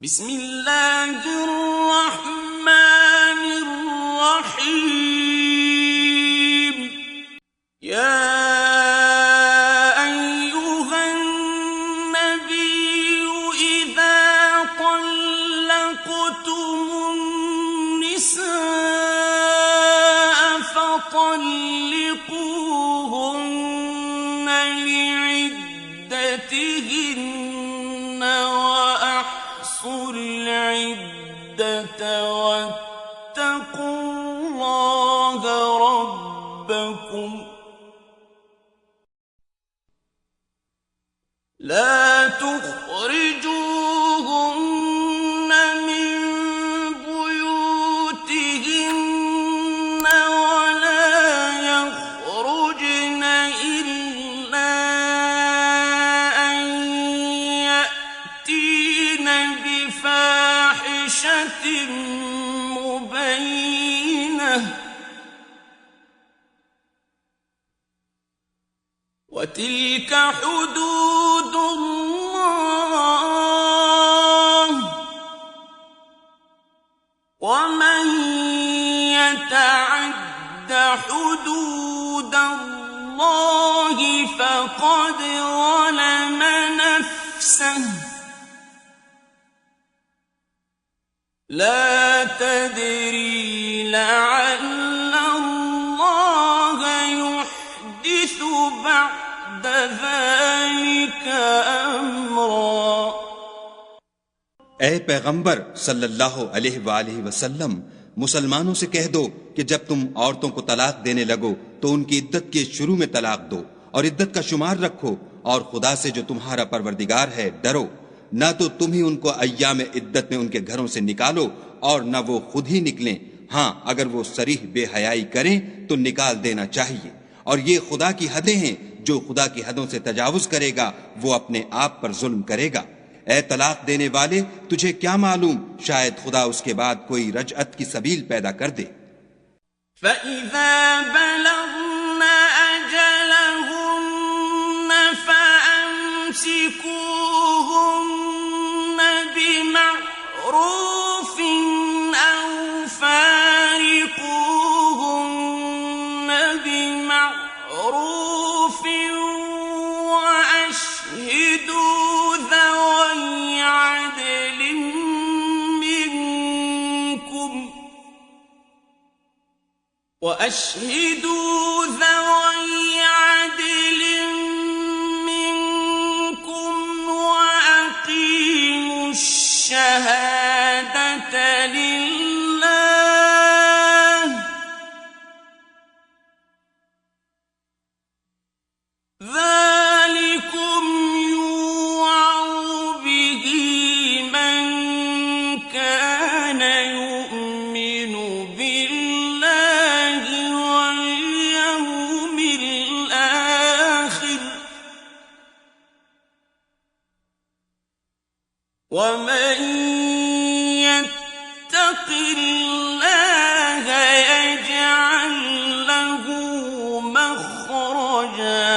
बिस्मिल्लाहिर्रहमानिर्रहीम। या अय्युहन नबिय्यु इज़ा तल्लक़्तुमुन निसाअ फतल्लिक़ूहुन्ना लि'iद्दतिहिन्ना وأحصوا العدة واتقوا الله ربكم لا تخرجوهن من بيوتهن ولا يخرجن إلا أن يأتين بفاحشة مبينة وتلك حدود الله ومن يتعد حدود الله فقد ظلم نفسه لا تدري لعل الله يحدث بعد ذلك أمرا। ए पैगंबर सल्लल्लाहु अलैहि वसल्लम, मुसलमानों से कह दो कि जब तुम औरतों को तलाक देने लगो तो उनकी इद्दत के शुरू में तलाक दो और इद्दत का शुमार रखो और खुदा से जो तुम्हारा परवरदिगार है डरो। न तो तुम ही उनको अय्याम इद्दत में उनके घरों से निकालो और न वो खुद ही निकलें। हाँ, अगर वो सरीह बेहयाई करें तो निकाल देना चाहिए। और ये खुदा की हदें हैं, जो खुदा की हदों से तजावुज करेगा वो अपने आप पर जुल्म करेगा। ए तलाक देने वाले, तुझे क्या मालूम, शायद खुदा उसके बाद कोई रजअत की सबील पैदा कर दे। فإذا بلغن أجلهن فأمسكوهن بمعروف أو فارقوهن بمعروف وأشهدوا ذوي عدل منكم وأقيموا الشهادة لله ذلكم يوعظ به من كان يؤمن بالله واليوم الآخر ومن يتق الله يجعل له مخرجا।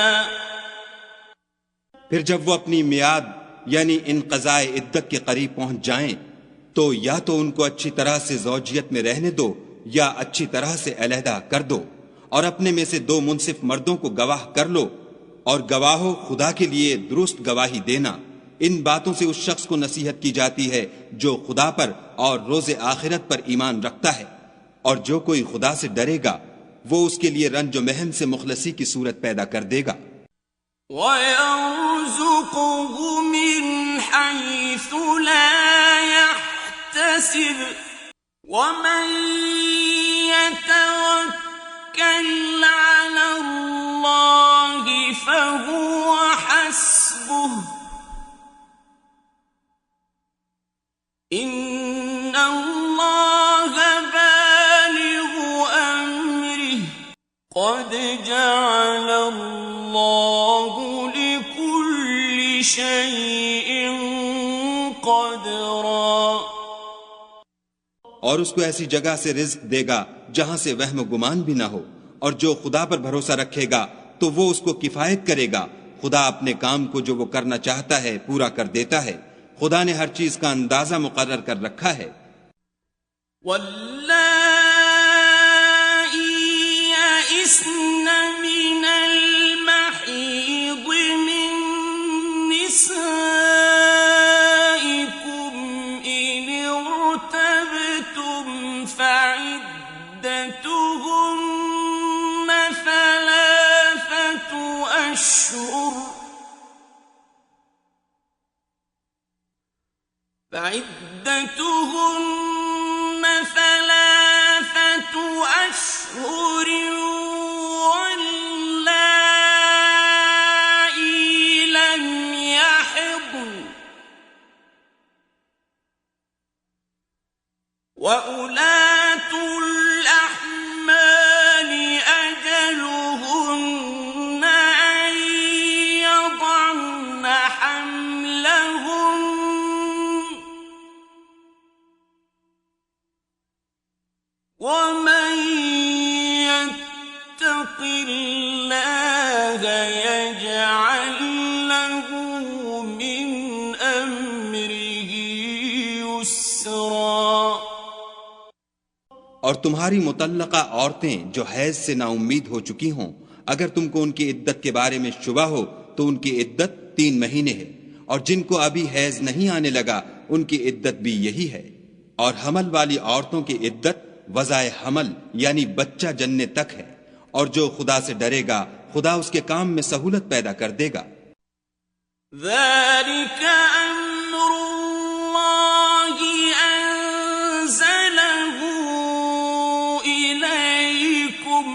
फिर जब वो अपनी मियाद यानी इनक़ज़ाए इद्दत के करीब पहुंच जाएं तो या तो उनको अच्छी तरह से ज़ौजियत में रहने दो या अच्छी तरह से अलहदा कर दो और अपने में से दो मुनसिफ मर्दों को गवाह कर लो और गवाहों खुदा के लिए दुरुस्त गवाही देना। इन बातों से उस शख्स को नसीहत की जाती है जो खुदा पर और रोज़े आखिरत पर ईमान रखता है, और जो कोई खुदा से डरेगा वो उसके लिए रंज व महन से मुखलसी की सूरत पैदा कर देगा। وَيَرْزُقْهُ مِنْ حَيْثُ لَا يَحْتَسِبُ وَمَنْ يَتَوَكَّلْ عَلَى اللَّهِ فَهُوَ حَسْبُهُ إِنَّ اللَّهَ بالغ أمره قد جعل الله لكل شيء قدرا। और उसको ऐसी जगह से रिज्क देगा जहां से वहम गुमान भी ना हो, और जो खुदा पर भरोसा रखेगा तो वो उसको किफायत करेगा। खुदा अपने काम को जो वो करना चाहता है पूरा कर देता है। खुदा ने हर चीज का अंदाजा मुकर्रर कर रखा है। वल्लाई यइस्न मिनल महीद मिन निसाइकुम इन इर्तबतुम फइद्दतुहुन्न थलाथतु अश्हुर فعدتهن ثلاثة أشهر واللائي لم يحضن وأولاة الأحمال أجلهن أن يضعن حملهن ومن يتق الله يجعل له من أمره يسرا। और तुम्हारी मुतल्लका औरतें जो हैज से नाउम्मीद हो चुकी हों, अगर तुमको उनकी इद्दत के बारे में शुबा हो तो उनकी इद्दत 3 महीने है, और जिनको अभी हैज नहीं आने लगा उनकी इद्दत भी यही है। और हमल वाली औरतों की इद्दत वज़ाए हमल यानी बच्चा जन्ने तक है, और जो खुदा से डरेगा खुदा उसके काम में सहूलत पैदा कर देगा। ذَلِكَ أَمْرُ اللَّهِ أَنزَلَهُ إِلَيْكُمْ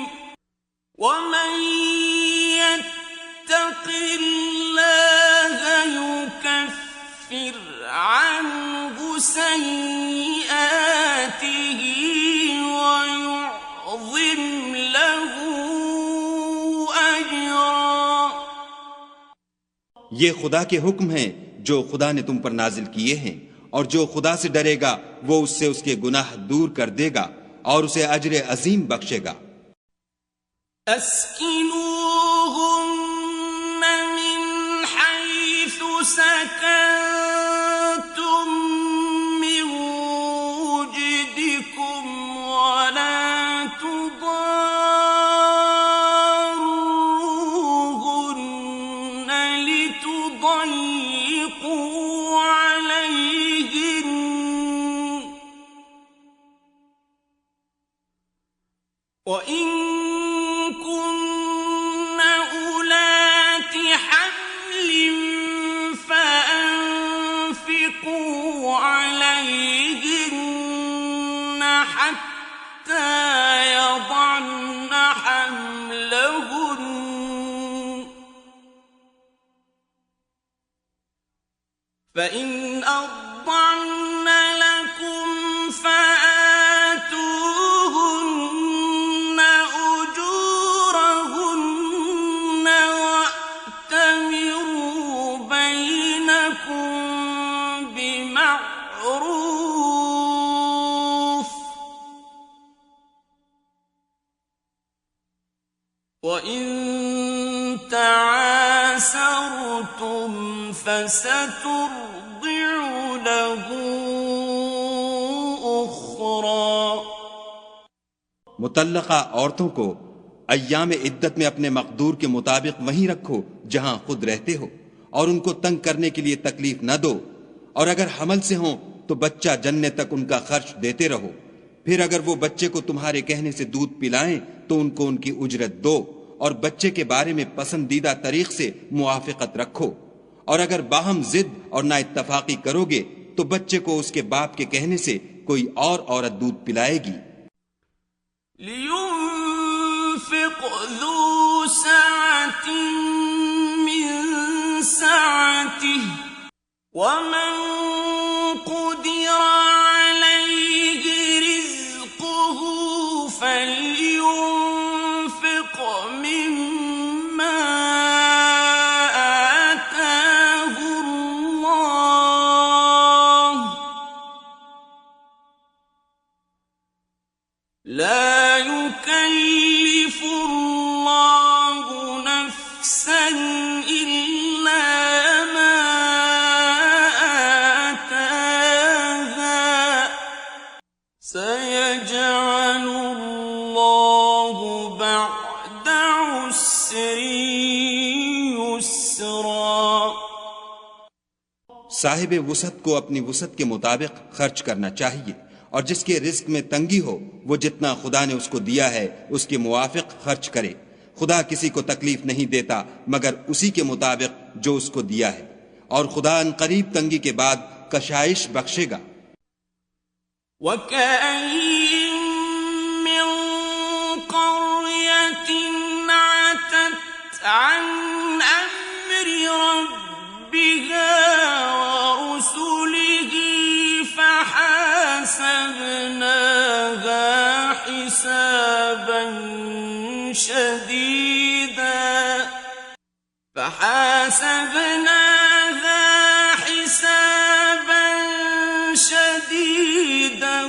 وَمَن يَتَّقِ اللَّهَ يُكَفِّرْ عَنْهُ سَيِّئَاتِهِ وَيُعْظِمْ لَهُ أَجْرًا। ये खुदा के हुक्म हैं जो खुदा ने तुम पर नाजिल किए हैं, और जो खुदा से डरेगा वो उससे उसके गुनाह दूर कर देगा और उसे अजर अजीम बख्शेगा। अस्किनूहुन्न मिन हैथु सकनतुम मिन वुजदिकुम वला तुदारुहुन्न लितुضय्यिकू अलैहिन وإن كن أولات حمل فأنفقوا عليهن حتى يضعن حملهن فإن أرضعن لكم فآتوهن أجورهن وأتمروا بينكم بمعروف وإن تعاسرتم فسترضع له أخرى। मुतल्लका औरतों को अय्याम इद्दत में अपने मकदूर के मुताबिक वहीं रखो जहां खुद रहते हो, और उनको तंग करने के लिए तकलीफ न दो, और अगर हमल से हो तो बच्चा जन्ने तक उनका खर्च देते रहो। फिर अगर वो बच्चे को तुम्हारे कहने से दूध पिलाएं तो उनको उनकी उजरत दो, और बच्चे के बारे में पसंदीदा तरीक से मुआफिकत रखो। और अगर बाहम जिद और ना इत्तफाकी करोगे तो बच्चे को उसके बाप के कहने से कोई और औरत दूध पिलाएगी। लियुन्फिक़ ज़ू सअतिन मिन सअतिही वमन क़ुदिर अलैहि रिज़्क़ुहु फल्युन्फिक़ मिम्मा आताहु अल्लाह ला युकल्लिफु अल्लाहु नफ्सन इल्ला मा साहिब वुसअत को अपनी वुसअत के मुताबिक खर्च करना चाहिए, और जिसके रिज्क में तंगी हो वो जितना खुदा ने उसको दिया है उसके मुवाफिक खर्च करे। खुदा किसी को तकलीफ नहीं देता मगर उसी के मुताबिक जो उसको दिया है, और खुदा अनकरीब तंगी के बाद कशाइश बख्शेगा। فحاسبناها حسابا شديدا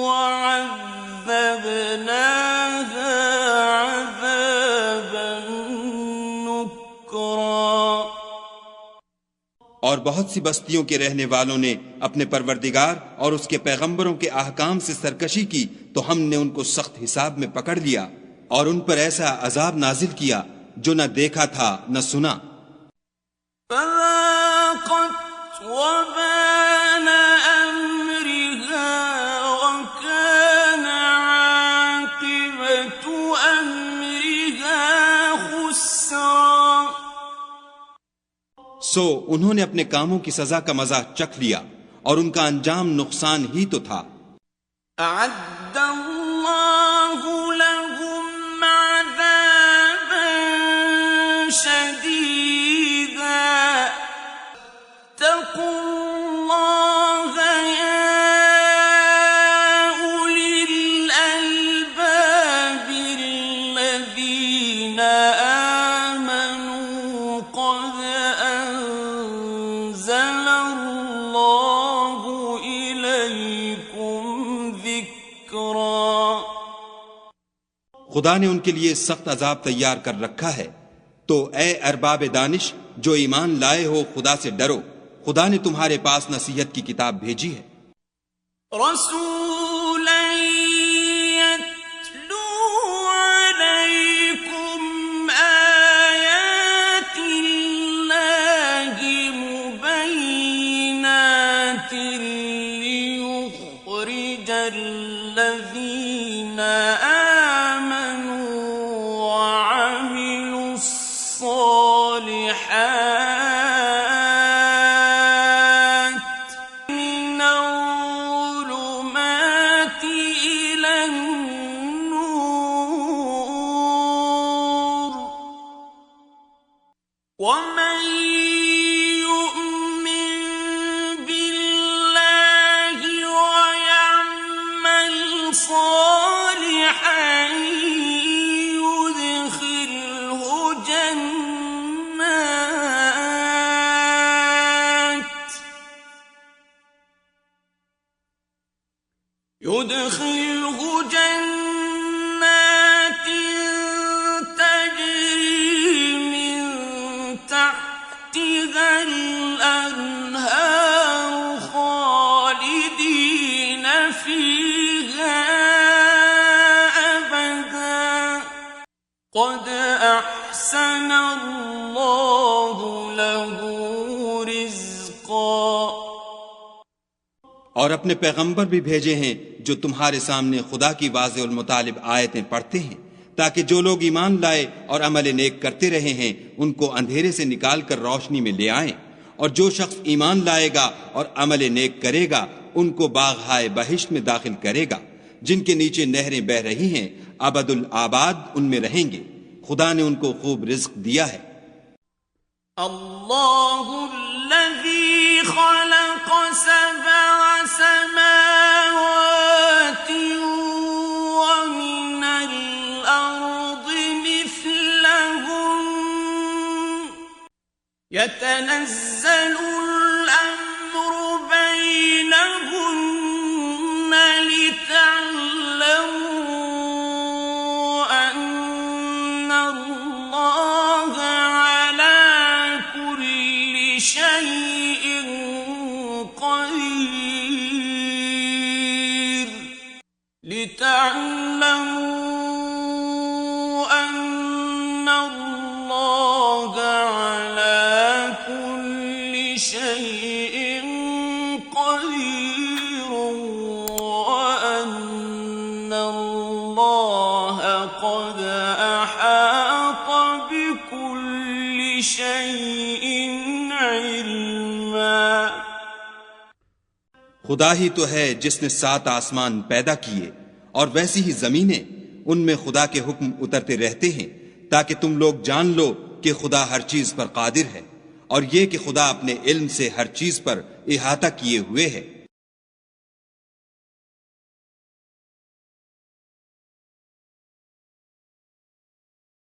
وعذبناها عذابا نكرا। और बहुत सी बस्तियों के रहने वालों ने अपने परवरदिगार और उसके पैगंबरों के अहकाम से सरकशी की तो हमने उनको सख्त हिसाब में पकड़ लिया और उन पर ऐसा अजाब नाजिल किया जो न देखा था न सुना। सो उन्होंने अपने कामों की सजा का मजा चख लिया और उनका अंजाम नुकसान ही तो था। खुदा ने उनके लिए सख्त अजाब तैयार कर रखा है, तो ए अरबाब दानिश जो ईमान लाए हो खुदा से डरो। खुदा ने तुम्हारे पास नसीहत की किताब भेजी है। और अपने पैगंबर भी भेजे हैं जो तुम्हारे सामने खुदा की वाज़ेह मुतालिब आयतें पढ़ते हैं, ताकि जो लोग ईमान लाए और अमल नेक करते रहे हैं उनको अंधेरे से निकाल कर रोशनी में ले आएं, और जो शख्स ईमान लाएगा और अमल नेक करेगा उनको बाग़-ए बहिश्त में दाखिल करेगा, जिनके नीचे नहरें बह रही हैं, अबदुल आबाद उनमें रहेंगे। खुदा ने उनको खूब रिज़्क दिया है। अल्लाहुल्लज़ी खलक़ सबअ समावाति व मिनल अर्दि मिस्लहुन यतनज़्ज़लुल अम्रु बैनहुन्न लितअल्लमू شيء قدير وأن الله قد أحاط بكل شيء علما। खुदा ही तो है जिसने 7 आसमान पैदा किए और वैसी ही जमीनें, उनमें खुदा के हुक्म उतरते रहते हैं ताकि तुम लोग जान लो कि खुदा हर चीज पर कादिर है, और ये कि खुदा अपने इल्म से हर चीज पर इहाता किए हुए है।